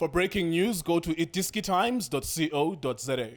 For breaking news, go to itiskitimes.co.za.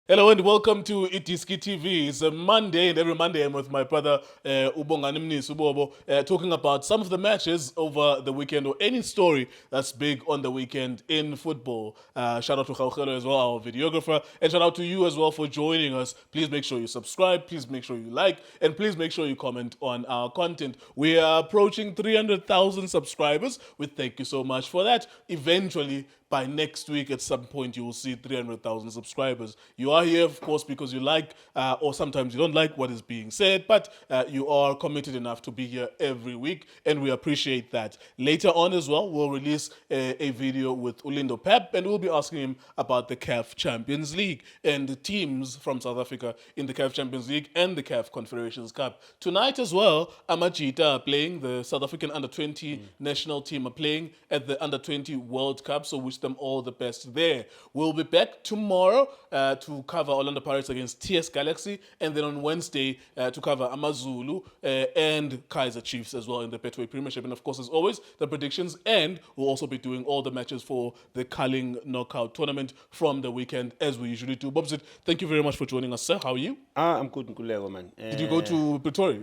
Hello and welcome to Itiski TV. It's a Monday, and every Monday I'm with my brother Ubongani Mnisi Ubobo, talking about some of the matches over the weekend or any story that's big on the weekend in football. Shout out to Khaukhelo as well, our videographer, and shout out to you as well for joining us. Please make sure you subscribe, please make sure you like, and please make sure you comment on our content. We are approaching 300,000 subscribers. We thank you so much for that. Eventually, by next week, at some point, you will see 300,000 subscribers. You are here, of course, because you like, or sometimes you don't like what is being said, but you are committed enough to be here every week, and we appreciate that. Later on as well, we'll release a video with Ulindo Pep, and we'll be asking him about the CAF Champions League and the teams from South Africa in the CAF Champions League and the CAF Confederations Cup. Tonight as well, Amajita are playing, the South African Under-20 national team are playing at the Under-20 World Cup, so wish them all the best there. We'll be back tomorrow to cover Orlando Pirates against TS Galaxy, and then on Wednesday to cover Amazulu and Kaizer Chiefs as well in the Betway Premiership. And of course, as always, the predictions, and we'll also be doing all the matches for the Culling Knockout Tournament from the weekend, as we usually do. Bobzit, thank you very much for joining us, sir. How are you? I'm good, Nkulego, man. Did you go to Pretoria?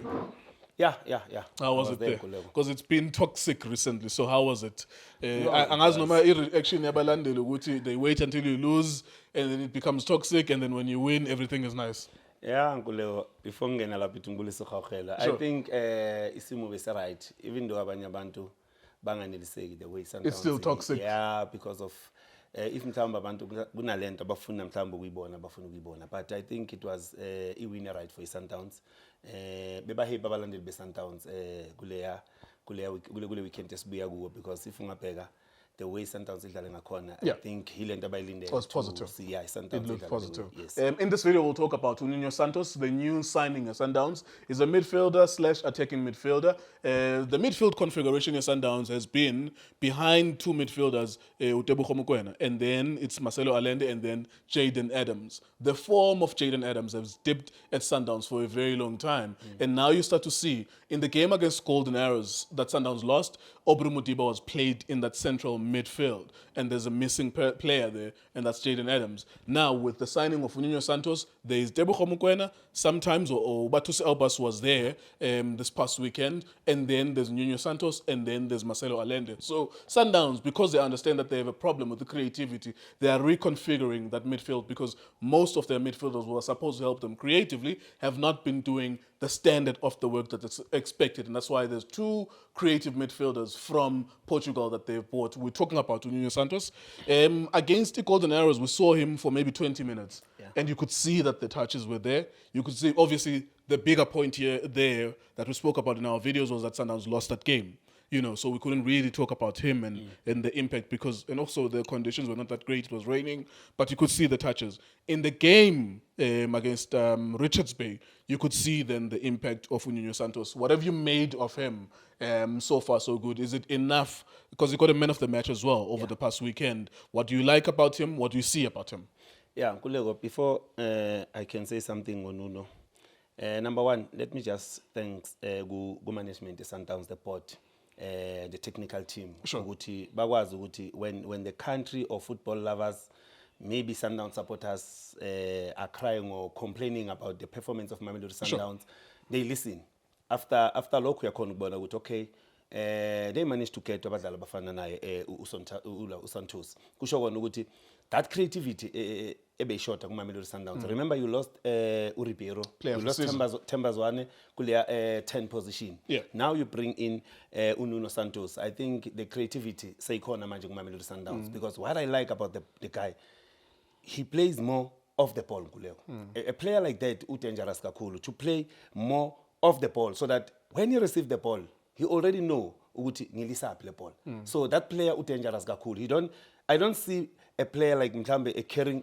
Yeah. How was it there? Nkulego. Because it's been toxic recently. So how was it? Angazi noma i-reaction yabalandeli ukuthi they wait until you lose and then it becomes toxic, and then when you win everything is nice. Yeah, Nkulego, before ngena lapha ithungulisa Khaukhela, I think isimo bese right, even though abanye abantu banganeliseki the way sometimes It's still toxic. Yeah, because of if mhlawumbe abantu kunalento abafuna mhlawumbe ukuyibona abafuna ukuyibona, but I think it was a winner right for Sundowns. Bebahape abalandeli be-Sundowns kule weekend esibuya kuwo, because if ungabheka the way Sundowns idlale ngakhona, I think hilento abayilindele. It was positive. Yeah, Sundowns It looked positive. Yes. In this video, we'll talk about Nuno Santos, the new signing at Sundowns. He's a midfielder / attacking midfielder. The midfield configuration at Sundowns has been behind two midfielders, Utebucho Mokoena, and then it's Marcelo Allende, and then Jaden Adams. The form of Jaden Adams has dipped at Sundowns for a very long time. And now you start to see, in the game against Golden Arrows that Sundowns lost, Obru Modiba was played in that central midfield, and there's a missing player there, and that's Jaden Adams. Now, with the signing of Nuno Santos, there is Tebucho Mokoena, sometimes, or Batus Elbas was there this past weekend, and then there's Nuno Santos, and then there's Marcelo Allende. So Sundowns, because they understand that they have a problem with the creativity, they are reconfiguring that midfield, because most of their midfielders who are supposed to help them creatively have not been doing the standard of the work that is expected, and that's why there's two creative midfielders from Portugal that they've bought. We're talking about Nuno Santos. Against the Golden Arrows, we saw him for maybe 20 minutes, and you could see that the touches were there. You could see, obviously, the bigger point there that we spoke about in our videos was that Sundowns lost that game. You know, so we couldn't really talk about him and the impact, because, and also the conditions were not that great. It was raining, but you could see the touches. In the game against Richards Bay, you could see then the impact of Nuno Santos. What have you made of him so far so good? Is it enough? Because he got a man of the match as well over the past weekend. What do you like about him? What do you see about him? Yeah, Nkulego, before I can say something on Nuno, number one, let me just thank Go Management, the Sundowns, the board, the technical team. Sure. When the country of football lovers, maybe Sundown supporters are crying or complaining about the performance of Mamelodi Sundowns, they listen. After lokhu yakhona ukubona ukuthi okay, they managed to get abadlali abafana naye uSantos. Kusho kona ukuthi that creativity ebeyishota kuMamelodi Sundowns. Remember, you lost Uribeiro, you lost Tembazwane kuleya 10 position. Yeah. Now you bring in Nuno Santos. I think the creativity seyikhona manje kuMamelodi Sundowns, because what I like about the guy, he plays more off the ball. A player like that, dangerous kakhulu, to play more off the ball, so that when you receive the ball, he already know ukuthi ngilisaphi le ball. So that player dangerous kakhulu. I don't see a player like mhlambe a carrying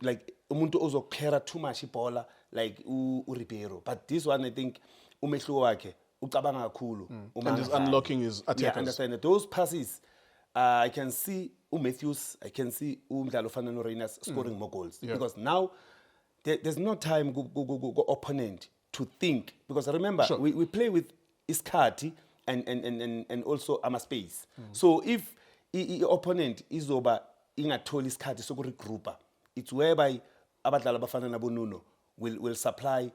like umuntu ozokera too much ibhola like uRibeiro. But this one, I think umehluko wakhe ucabanga kakhulu. And he's unlocking his attackers. Yeah, understand that those passes, I can see Matthews, I can see Mdlalo Fanano Reynas scoring more goals. Because now there's no time go opponent to think. Because remember, we play with Iskati and also Ama Space. So if i-opponent izoba ingatholi isikhathi sokuregroupa. It's whereby abadlali abafana nabo Nuno will supply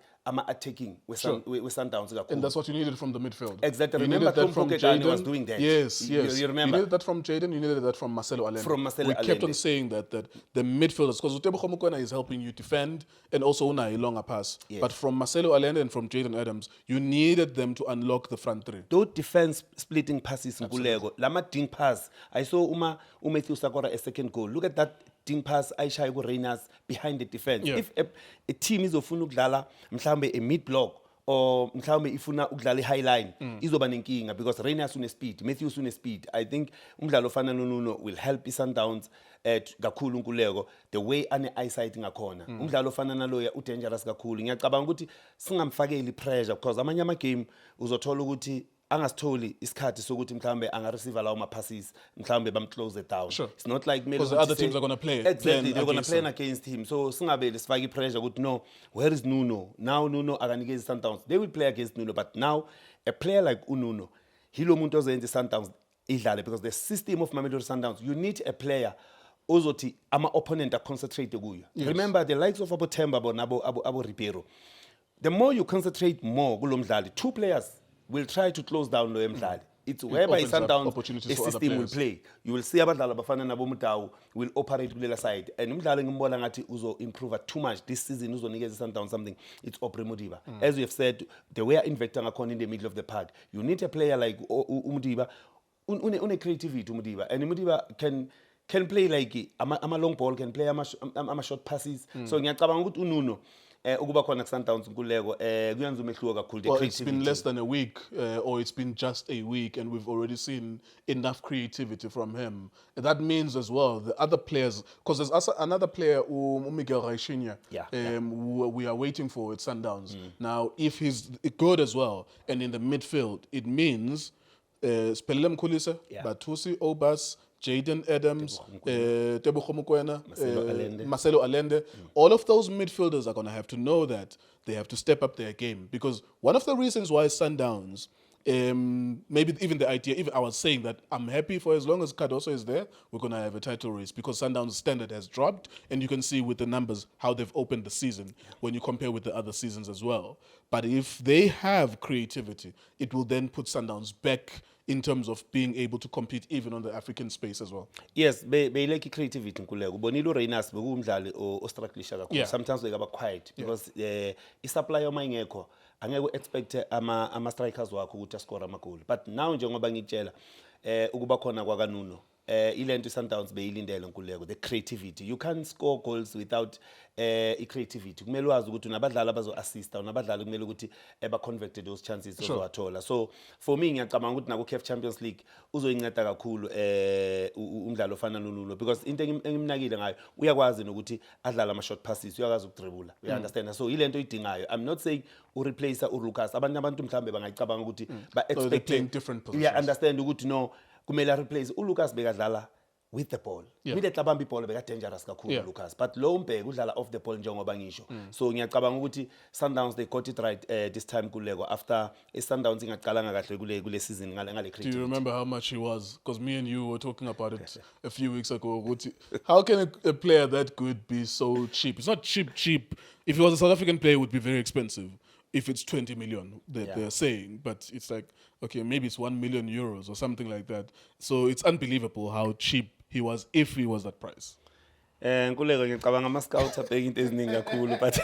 attacking with Sundowns. And that's what you needed from the midfield. Exactly. You Remember needed that from Jaden Jaden. was doing that. Yes, yes. You remember? You needed that from Jaden. You needed that from Marcelo Allende. From Marcelo we kept Allende. on saying that the midfielders, because Utebogo Mokoena is helping you defend and also Unai longer pass. Yes. But from Marcelo Allende and from Jaden Adams, you needed them to unlock the front three. Those defense splitting passes Nkulego, lama ding pass. I saw Matthew Sakora a second goal. Look at that ding pass Aisha Reyners behind the defense. Yeah. If a team is ofuna ukudlala mhlambe a mid block or mhlambe ifuna ukudlala high line izoba nenkinga because Reyners une speed, Matthews une speed. I think umdlalo ofana noNuno will help iSundowns kakhulu Nkulego the way ane eyesight ngakhona. Umdlalo ofana naloya udangerous kakhulu. Ngiyacabanga ukuthi singamfakeli pressure because amanye ama game uzothola ukuthi angasitholi isikhathi sokuthi mhlambe anga-receive lawo ma-passes mhlambe bam-close it down. Sure. It's not like Because the other teams are going to play. Exactly, they're going to against play him. against him. So singabele sifake pressure ukuthi no, where is Nuno? Now Nuno akanikeza Sundowns. They will play against Nuno, but now a player like Ununo, hilo muntu ozenza Sundowns idlale because the system of Mamelodi Sundowns, you need a player ozothi ama-opponent concentrate kuyo. Yes. Remember the likes of Abo Temba abo Ribeiro. The more you concentrate more kulo mdlali, two players will try to close down lo mdlali. It's whereby opens up Sundowns opportunities a for other system will players. play. You will see abadlali abafana nabo Mutawu will operate kulela side. And umdlali ngimbona ngathi uzo improve too much this season uzonikeza Sundowns something. It's Aubrey Modiba. As we have said, the way investing in the middle of the park, you need a player like Modiba, une creativity Modiba, and Modiba can play like ama long ball, can play ama short passes. So ngiyacabanga ukuthi uNuno ukuba khona kuSundowns Nkuleko kuyenza umehluko kakhulu the Well, creativity. it's been less than a week, or it's been just a week, and we've already seen enough creativity from him. And that means as well the other players, because there's also another player, Miguel Raichinha, who we are waiting for at Sundowns. Now, if he's good as well, and in the midfield, it means Spelele Mkhulise, Batusi Obas, Jaden Adams, Tebogo Mokoena, Marcelo Allende. All of those midfielders are going to have to know that they have to step up their game. Because one of the reasons why Sundowns, maybe even the idea, even I was saying that I'm happy for as long as Cardoso is there, we're going to have a title race because Sundowns' standard has dropped. And you can see with the numbers how they've opened the season when you compare with the other seasons as well. But if they have creativity, it will then put Sundowns back in terms of being able to compete even on the African space as well. Yes, like creativity Nkuleko. Bonilo Reyners bekumdlali ostrugglisha kakhulu. Sometimes they are quiet because i-supply yoma ingekho angeke expect ama strikers wakho ukuthi ascore amagoli. But now njengoba ngitshela ukuba khona kwaNuno ilento iSundowns beyilindele Nkuleko, the creativity. You can't score goals without creativity. Kumele wazi ukuthi unabadlali abazo assist, unabadlali kumele ukuthi convert those chances ozowathola. So for me ngiyacabanga ukuthi nako CAF Champions League uzoyinceda kakhulu umdlalo ofana noNuno because into engimnakile ngayo uyakwazi nokuthi adlala ama short passes, uyakwazi ukudribula. You understand? So ilento idingayo. I'm not saying ureplace uLucas. Abantu mhlambe bangayicabanga ukuthi ba So they're playing expect different positions. yeah, understand ukuthi no kumele replace uLucas bekadlala with the ball. Immediately abamba ibhola beka dangerous kakhulu Lucas. But lo umbheka udlala off the ball njengoba ngisho. So ngiyacabanga ukuthi Sundowns they got it right this time Kulego after Sundowns ingaqalanga kahle kule season ngale creativity. Do you remember how much he was? Because me and you were talking about it a few weeks ago. How can a player that good be so cheap? It's not cheap. If he was a South African player, it would be very expensive. If it's 20 million that they're saying, but it's like, okay, maybe it's 1 million euros or something like that. So it's unbelievable how cheap he was if he was that price. Nkuleko ngicabanga ama scouts abheka into eziningi kakhulu but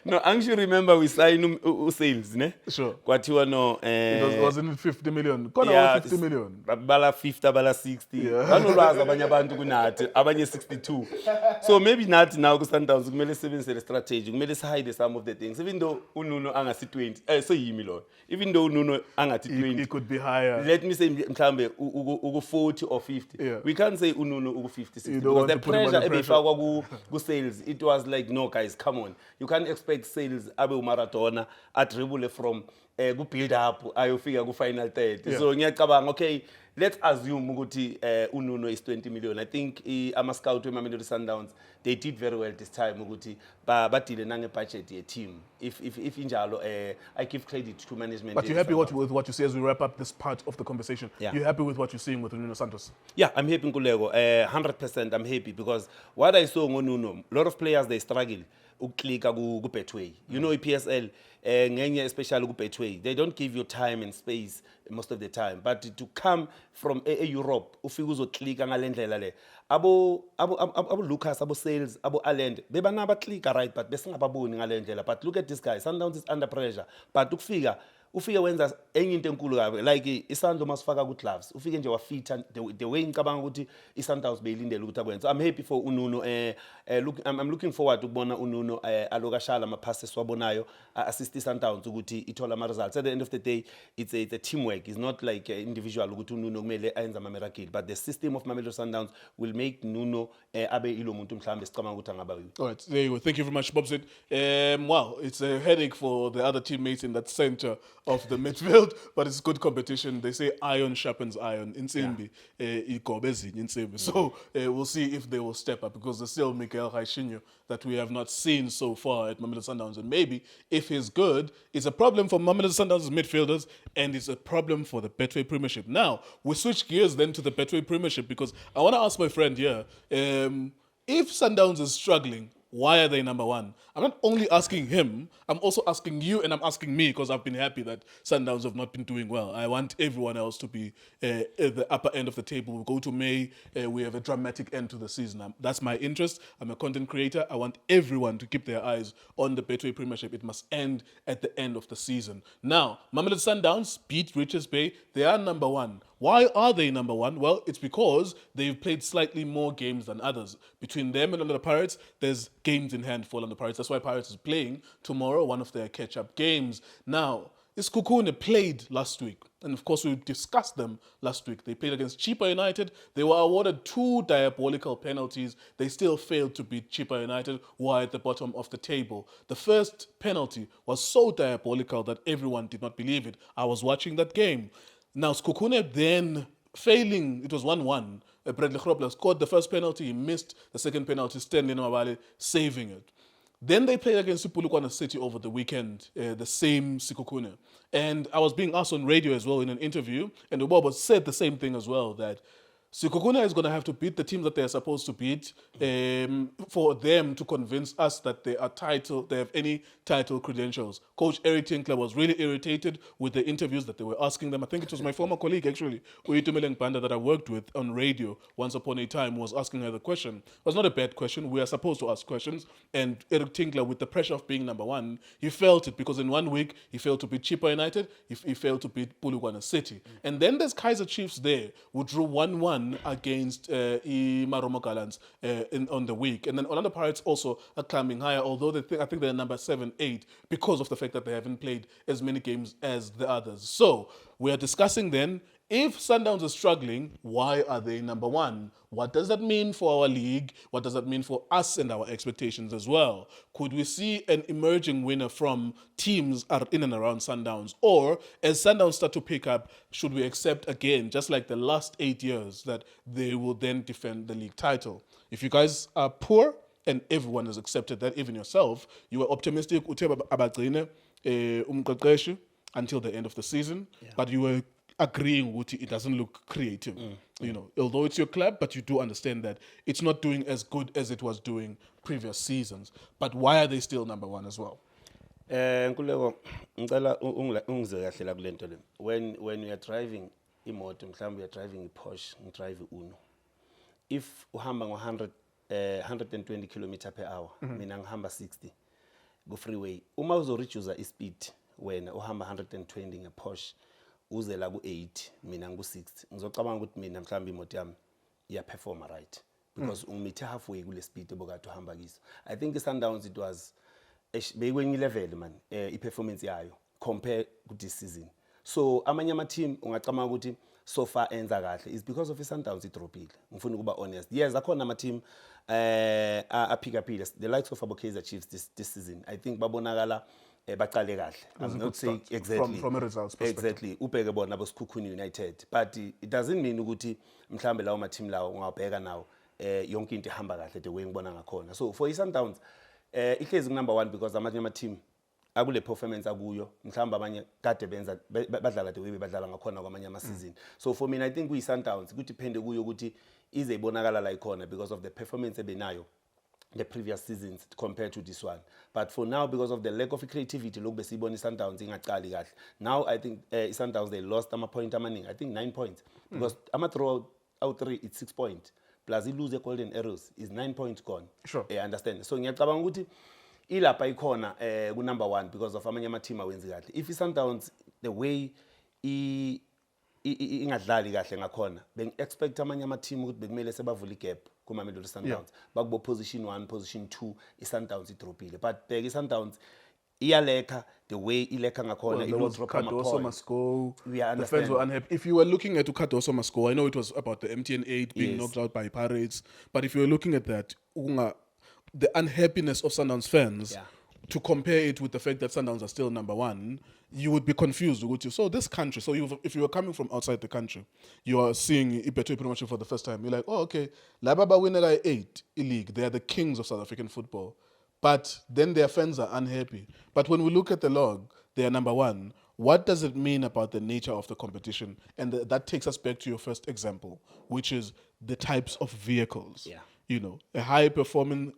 no, actually remember we signed sales ne? Sure. Kwathiwa no Wasn't it 50 million? Yeah, 50 million. Bala 50 bala 60. Banolwazi abanye abantu kunathi abanye 62. So maybe nathi now ku Sundowns kumele sibenzele strategy, kumele hide some of the things even though uNuno angasi 20. So yimi lo. Even though uNuno angathi 20. It could be higher. Let me say mhlambe uku 40 or 50. Yeah. We can't say uNuno uku 50 60 don't because want the to put him under pressure ebefakwa ku sales it was like no guys come on. You can't expect expect Sales abe uMaradona adribble from ku build up ayofika ku final third. Yeah. So ngiyacabanga okay, let's assume ukuthi uNuno is 20 million. I think ama scout weMamelodi Sundowns they did very well this time ukuthi badile nange budget ye team. If injalo I give credit to management. But you're happy with what you see as we wrap up this part of the conversation? Yeah. You're happy with what you're seeing with Nuno Santos? Yeah, I'm happy Nkuleko. 100% I'm happy because what I saw on Nuno, a lot of players they struggle uklika ku Betway. You know EPSL ngenye especially ku Betway. They don't give you time and space most of the time. But to come from Europe, ufika uzoklika ngalendlela le. Abo Lucas, abo Sales, abo Allende, bebana baklika right but besingababoni ngalendlela. But look at this guy. Sundowns is under pressure. But ufika wenza enye into enkulu kabi like isandlo masifaka ku gloves ufike nje wafitha the way ngicabanga ukuthi iSundowns beyilindele ukuthi akwenze. I'm happy for uNuno I'm looking forward ukubona uNuno alokashala ama passes wabonayo assist iSundowns ukuthi ithola ama results. At the end of the day it's a teamwork. It's not like individual ukuthi uNuno kumele ayenza ama miracle but the system of Mamelodi Sundowns will make Nuno abe ilo muntu mhlambe sicabanga ukuthi angaba yiyo. All right, there you go. Thank you very much, Bobsit. Wow, it's a headache for the other teammates in that center of the midfield, but it's good competition. They say iron sharpens iron. Insimbi, insimbi. So we'll see if they will step up because there's still Miguel Raichinho that we have not seen so far at Mamelodi Sundowns. And maybe if he's good, it's a problem for Mamelodi Sundowns' midfielders and it's a problem for the Betway Premiership. Now, we switch gears then to the Betway Premiership because I want to ask my friend here, if Sundowns is struggling, why are they number one? I'm not only asking him, I'm also asking you and I'm asking me because I've been happy that Sundowns have not been doing well. I want everyone else to be at the upper end of the table. We go to May, we have a dramatic end to the season. That's my interest. I'm a content creator. I want everyone to keep their eyes on the Betway Premiership. It must end at the end of the season. Now, Mamelodi Sundowns beat Richards Bay. They are number one. Why are they number one? Well, it's because they've played slightly more games than others. Between them and Orlando Pirates, there's games in hand for Orlando Pirates. That's why Pirates is playing tomorrow, one of their catch-up games. Now, Isikhukhune played last week. And of course, we discussed them last week. They played against Chippa United. They were awarded 2 diabolical penalties. They still failed to beat Chippa United, who are at the bottom of the table. The first penalty was so diabolical that everyone did not believe it. I was watching that game. Now, Isikhukhune then failing, it was 1-1. Bradley Grobler scored the first penalty. He missed the second penalty, Stanley Nwabali saving it. Then they played against Polokwane City over the weekend, the same Isikhukhune. And I was being asked on radio as well in an interview, and Ubobo said the same thing as well, that Isikhukhune is going to have to beat the teams that they're supposed to beat for them to convince us that they have any title credentials. Coach Eric Tinkler was really irritated with the interviews that they were asking them. I think it was my former colleague, actually, Uitumele Banda, that I worked with on radio once upon a time, was asking her the question. It was not a bad question. We are supposed to ask questions. And Eric Tinkler, with the pressure of being number one, he felt it because in 1 week, he failed to beat Chippa United, he failed to beat Polokwane City. And then there's Kaizer Chiefs there, who drew 1-1 against Maromo Gallants on the week. And then Orlando Pirates also are climbing higher, although I think they're number 7, 8, because of the fact that they haven't played as many games as the others. So we are discussing then, if Sundowns is struggling, why are they number one? What does that mean for our league? What does that mean for us and our expectations as well? Could we see an emerging winner from teams in and around Sundowns? Or as Sundowns start to pick up, should we accept again, just like the last 8 years, that they will then defend the league title? If you guys are poor, and everyone has accepted that, even yourself, you were optimistic until the end of the season, but you were agreeing with it doesn't look creative. You know, although it's your club, but you do understand that it's not doing as good as it was doing previous seasons. But why are they still number one as well? Nkuleko ngicela ungize kahle la kulento le. When you are driving imoto, mhlawumbe you are driving a Porsche, ngidrive Uno. If uhamba ngo 120 km per hour, mina ngihamba 60 go freeway. Uma uzoreduce ispeed wena uhamba 120 nge Porsche uze la ku 8, mina ngu 60. Ngizocabanga ukuthi mina mhlawumbe imoto yami iya perform right because umithe halfway kule speed obokade uhamba kiso. I think iSundowns it was bekwenye level man I performance yayo compare ku this season. So amanye ama team ungacabanga ukuthi so far enza kahle is because of i-Sundowns idropile. Ngifuna ukuba honest. Yes, akhona ama-team aphikaphile. The likes of Kaizer Chiefs this season, I think babonakala baqale kahle. I'm not saying exactly from a results perspective. exactly ubheke bona boSikhukhuni United, but it doesn't mean ukuthi mhlambe lawo ma-team lawo ungawabheka nawo yonke into ihamba kahle the way ngibona ngakhona. So for i-Sundowns ihlezi number 1 because amanye ama-team akule performance akuyo mhlawumbe abanye kade benza badlala the way badlala ngakhona kwamanye ama-season. So for me I think kuyi-Sundowns kudepende kuyo ukuthi ize ibonakala la ikhona because of the performance ebenayo the previous seasons compared to this one. But for now, because of the lack of creativity, look, besiboni Sundowns ingaqali kahle. Now I think Sundowns they lost point amaning. I think 9 points because ama throw out 3 it's 6 points. Plus lose the golden arrows is 9 points gone. Sure. Understand. So ngiyacabanga ukuthi ilapha ikhona ku number 1 because of amanye ama team awenzi kahle. If Sundowns the way ingadlali kahle ngakhona beng expect amanye ama team ukuthi bekumele sebavula igap kuMamelodi Sundowns bakubo position 1 position 2 iSundowns idropile but bheka iSundowns iyalekha the way ilekha ngakhona There was drop Cardoso must go. We The understand. fans were unhappy. If you were looking at Cardoso must go, I know it was about the MTN 8 being Yes. knocked out by Pirates, but if you were looking at that, the unhappiness of Sundowns fans, Yeah. to compare it with the fact that Sundowns are still number 1, you would be confused. So this country, if you were coming from outside the country, you are seeing Betway Premiership for the first time, you're like, oh, okay, Lababa winner 8 league, they are the kings of South African football. But then their fans are unhappy. But when we look at the log, they are number 1. What does it mean about the nature of the competition? And that takes us back to your first example, which is the types of vehicles. Yeah. You know, a high performing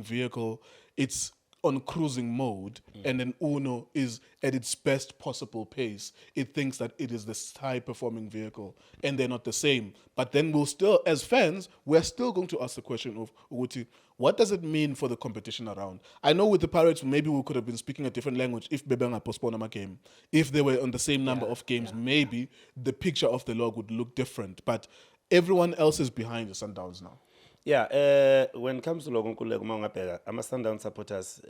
vehicle, it's on cruising mode, and then Uno is at its best possible pace. It thinks that it is this high performing vehicle, and they're not the same. But then we'll still, as fans, we're still going to ask the question of Uguti, what does it mean for the competition around? I know with the Pirates, maybe we could have been speaking a different language if Bebenga postponed a game. If they were on the same number of games, maybe the picture of the log would look different. But everyone else is behind the Sundowns now. Yeah, when it comes to lokho Nkululeko uma ungabheka ama-Sundowns supporters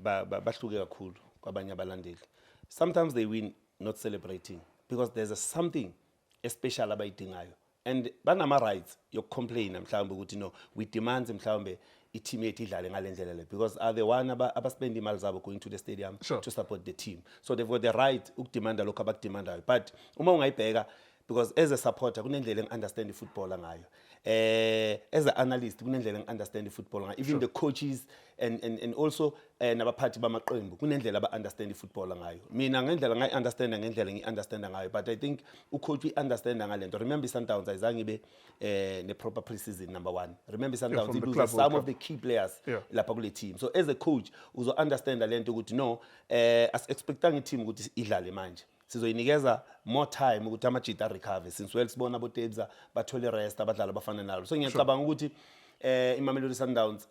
bahluke kakhulu kwabanye abalandeli. Sometimes they win not celebrating because there's something special abayidingayo and banama rights yokucomplaina mhlawumbe ukuthi no we demand mhlawumbe i-team yethu idlale ngale ndlela le because are the one abaspend imali zabo going to the stadium Sure. to support the team. So they've got the right ukudemanda lokho abakudemandayo. But uma ungayibheka because as a supporter kunendlela engi-understand i-football ngayo. As an analyst kunendlela engi-understand i-football ngayo. Even the coaches and also nabaphathi bamaqembu kunendlela aba-understand i-football ngayo. Mina ngendlela ngayi-understanda ngendlela ngi-understanda ngayo, but I think ucoach uyi-understanda ngale nto. Remember i-Sundowns ayizange ibe ne-proper pre-season number 1. Remember i-Sundowns from the it Club loses World some Cup. of the key players Yeah. lapha kule team. So as a coach uzo-understanda le nto ukuthi no as-expectanga i-team ukuthi idlale manje. Sizoyinikeza more time ukuthi amajita recover since well sibona abotebza bathole rest abadlala bafana nalo. So ngiyacabanga ukuthi iMamelodi Sundowns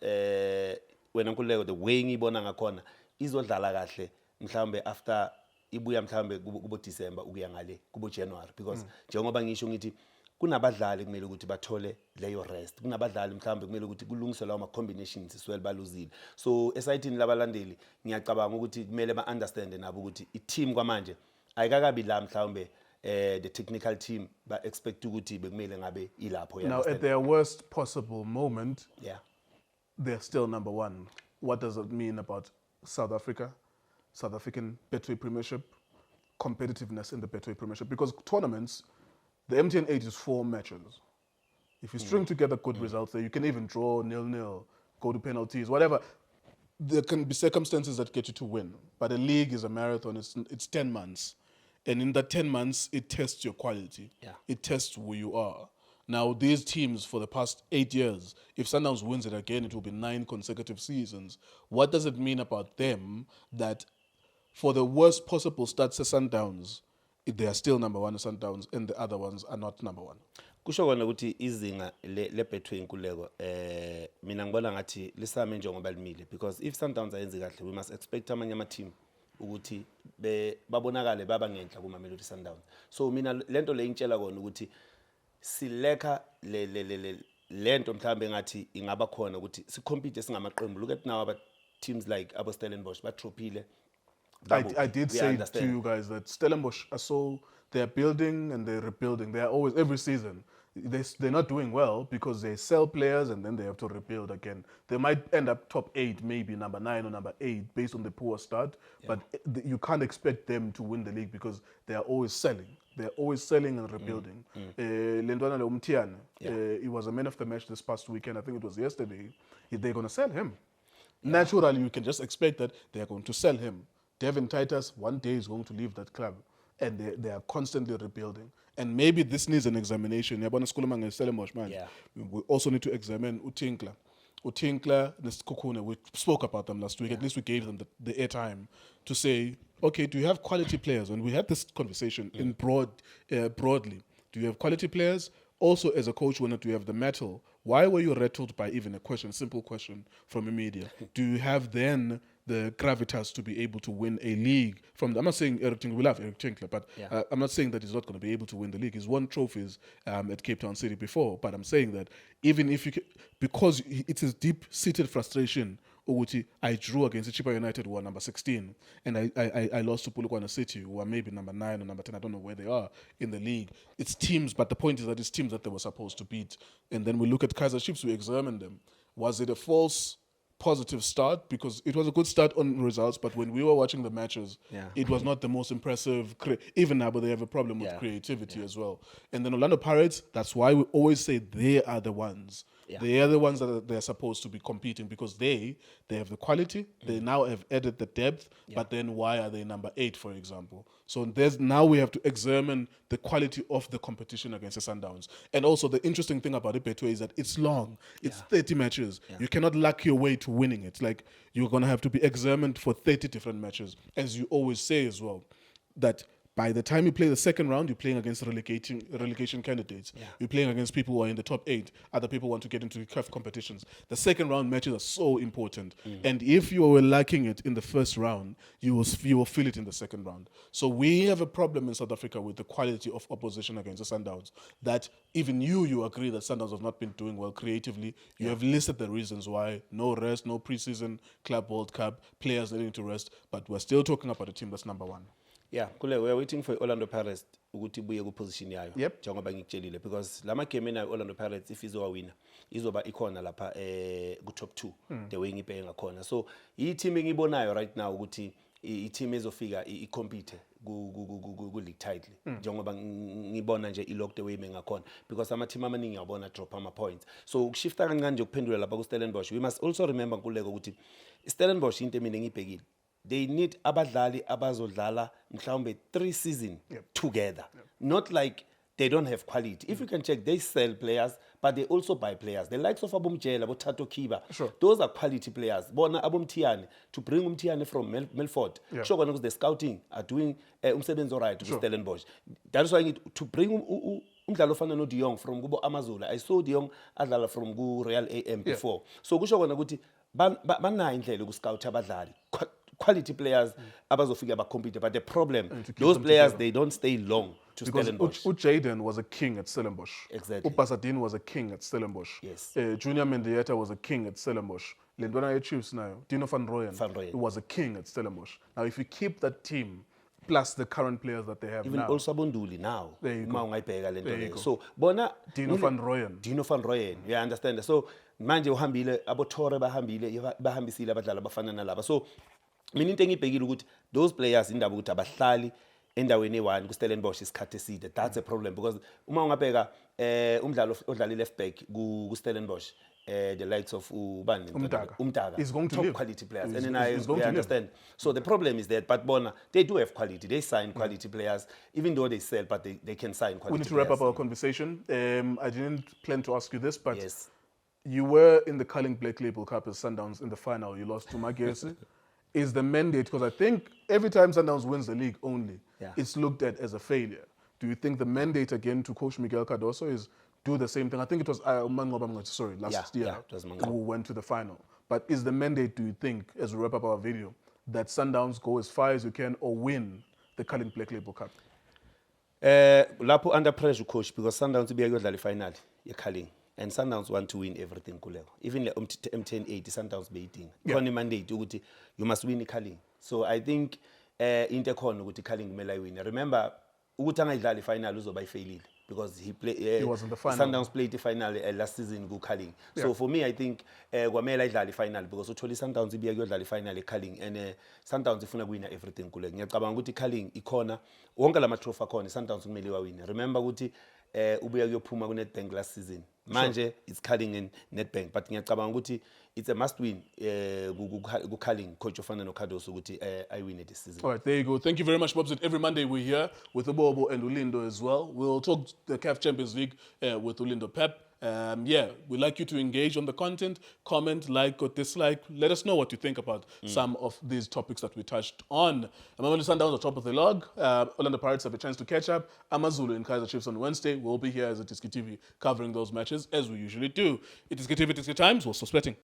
wena Nkululeko the way ngiyibona ngakhona izodlala kahle mhlawumbe after ibuya mhlawumbe kubo December ukuya ngale kubo January because njengoba ngisho ngithi kunabadlali kumele ukuthi bathole leyo rest, kunabadlali mhlawumbe kumele ukuthi kulungiswe lawo ma-combinations swell baluzile. So esayithini labalandeli ngiyacabanga ukuthi kumele ba-understand nabo ukuthi i-team kwamanje ayikakabi la mhlawumbe the technical team ba-expect ukuthi bekumele ngabe ilapho. Now, at their worst possible moment, Yeah. they're still number 1. What does it mean about South Africa, South African Betway Premiership, competitiveness in the Betway Premiership? Because tournaments, the MTN 8 is 4 matches. If you string together good results there, you can even draw 0-0, go to penalties, whatever. There can be circumstances that get you to win. But a league is a marathon. It's 10 months. And in that 10 months, it tests your quality. Yeah. It tests who you are. Now, these teams for the past 8 years, if Sundowns wins it again, it will be 9 consecutive seasons. What does it mean about them that for the worst possible stats as Sundowns, they are still number 1 as Sundowns and the other ones are not number 1? Kusho kona ukuthi izinga le-Betway Nkululeko mina ngibona ngathi lisame njengoba limile because if Sundowns ayenzi kahle we must expect amanye ama-team ukuthi babonakale baba ngenhla kuMamelodi Sundowns. So mina lento le ingitshela kona ukuthi silekha lento mhlambe ngathi ingaba khona ukuthi sicompete singamaqembu. Look at now about teams like Stellenbosch batropile. I did say to you guys that Stellenbosch are so they're building and they're rebuilding. They're always, every season, they're not doing well because they sell players and then they have to rebuild again. They might end up top 8, maybe number 9 or number 8 based on the poor start, but you can't expect them to win the league because they are always selling. They're always selling and rebuilding. Lendwana Umtiane, he was a man of the match this past weekend. I think it was yesterday. They're going to sell him. Naturally, you can just expect that they're going to sell him. Devin Titus one day is going to leave that club, and they are constantly rebuilding. And maybe this needs an examination. We also need to examine Utinkla. Utinkla, Kukune, we spoke about them last week. At least we gave them the airtime to say, okay, do you have quality players? And we had this conversation in broadly. Do you have quality players? Also, as a coach, when do you have the metal? Why were you rattled by even a simple question from the media? Do you have then the gravitas to be able to win a league? I'm not saying Eric Tinkler, we love Eric Tinkler, but I'm not saying that he's not going to be able to win the league. He's won trophies at Cape Town City before, but I'm saying that even if because it's his deep-seated frustration, Uguti, I drew against Chipa United, who are number 16, and I lost to Polokwane City, who are maybe number 9 or number 10. I don't know where they are in the league. It's teams, but the point is that it's teams that they were supposed to beat. And then we look at Kaizer Chiefs, we examine them. Was it a false positive start? Because it was a good start on results, but when we were watching the matches, it was not the most impressive. Even now, but they have a problem with creativity as well. And then Orlando Pirates, that's why we always say they are the ones. They are the ones that they're supposed to be competing because they have the quality. They now have added the depth, but then why are they number 8, for example? So now we have to examine the quality of the competition against the Sundowns. And also the interesting thing about it, Betway, is that it's long. It's 30 matches. You cannot luck your way to winning it. Like, you're going to have to be examined for 30 different matches. As you always say as well, that by the time you play the second round, you're playing against relegation candidates. You're playing against people who are in the top 8. Other people want to get into CAF competitions. The second round matches are so important. And if you were lacking it in the first round, you will feel it in the second round. So we have a problem in South Africa with the quality of opposition against the Sundowns. That even you agree that Sundowns have not been doing well creatively. You have listed the reasons why. No rest, no preseason, Club World Cup, players needing to rest. But we're still talking about a team that's number 1. Yeah, Kule, we are waiting for Orlando Pirates ukuthi buye ku position yayo. Yep. Njengoba ngikutshelile because lama game na Orlando Pirates if izowawina izoba ikhona lapha ku top 2 the way ngibheke ngakhona. So i team engibonayo right now ukuthi i team ezofika i compete ku league title. Njengoba ngibona nje I locked away ngakhona because ama team amaningi yabona drop ama points. So ukushifta kancane nje ukuphendula lapha ku Stellenbosch. We must also remember Nkuleko ukuthi Stellenbosch into mina ngibhekile. They need abadlali abazodlala mhlawumbe 3 seasons together. Not like they don't have quality. If you can check, they sell players, but they also buy players. The likes of Abumjela, Tato Kiba, those are quality players. Bona Abumtiane, to bring Umtiane from Melfort, sure, because the scouting are doing umsebenzi alright to Stellenbosch. That is why I need to bring umdlalo ofana no De Jong from Gubo Amazula. I saw De Jong adlala from Gu Real AM before. So kusho kona ukuthi banayo indlela ukuscout abadlali. Quality players abazofika bacompete, but the problem those players they don't stay long to Stellenbosch. Jaden was a king at Stellenbosch. Exactly. Upasadine was a king at Stellenbosch. Yes. Junior Mendieta was a king at Stellenbosch. Lendwana Chiefs now, Dino van Rooyen was a king at Stellenbosch. Now if you keep that team plus the current players that they have even now. also Bonduli now. There you go. So bona Dino van Rooyen. You understand? So manje uhambile abotore bahambisile abadlali abafana nalaba. So mina into engibhekile ukuthi those players indaba ukuthi abahlali endaweni e1 ku Stellenbosch isikhathi eside. That's a problem because uma ungabheka umdlalo odlala left back ku Stellenbosch the likes of Umtaga is going to top live. Quality players and then I understand. So the problem is that but bona they do have quality. They sign quality players even though they sell, but they can sign quality. We need to wrap up our conversation. I didn't plan to ask you this, but yes, you were in the Culling Black Label Cup as Sundowns in the final. You lost to Magesi. Is the mandate, because I think every time Sundowns wins the league only, it's looked at as a failure. Do you think the mandate again to coach Miguel Cardoso is do the same thing? I think it was last year who went to the final. But is the mandate, do you think, as we wrap up our video, that Sundowns go as far as you can or win the Culling Black Label Cup? Lapo under pressure coach because Sundowns be a final Culling. And Sundowns want to win everything. Even the M1080, Sundowns beating. Only mandate, you must win the Culling. So I think Intercon with the Culling may win. Remember, ukuthi angayidlali final uzoba ifailile because He was in the final. Sundowns played the final last season ku-Carling. So for me I think kwamele ayidlale final because uthola i-Sundowns ibiya kuyodlala i-final e-Carling and Sundowns ifuna kuwina everything kule. Ngiyacabanga ukuthi i-Carling ikhona wonke lama trophy akhona i-Sundowns kumele wawine. Remember ukuthi ubuya kuyophuma ku-Nedbank last season. Manje it's Carling and Nedbank but ngiyacabanga ukuthi it's a must win ku-Carling coach ofana noKhadoso ukuthi ayiwine this season. All right, there you go. Thank you very much, Bobs. Every Monday we're here with Ubobo and Ulindo as well. We'll talk the CAF Champions League with Ulindo Pep. We'd like you to engage on the content, comment, like or dislike. Let us know what you think about some of these topics that we touched on. Mamelodi Sundowns on top of the log. Orlando Pirates have a chance to catch up. Amazulu and Kaizer Chiefs on Wednesday. We'll be here as a Tiski TV covering those matches as we usually do. It is Tiski TV, Tiski Times. We're suspecting.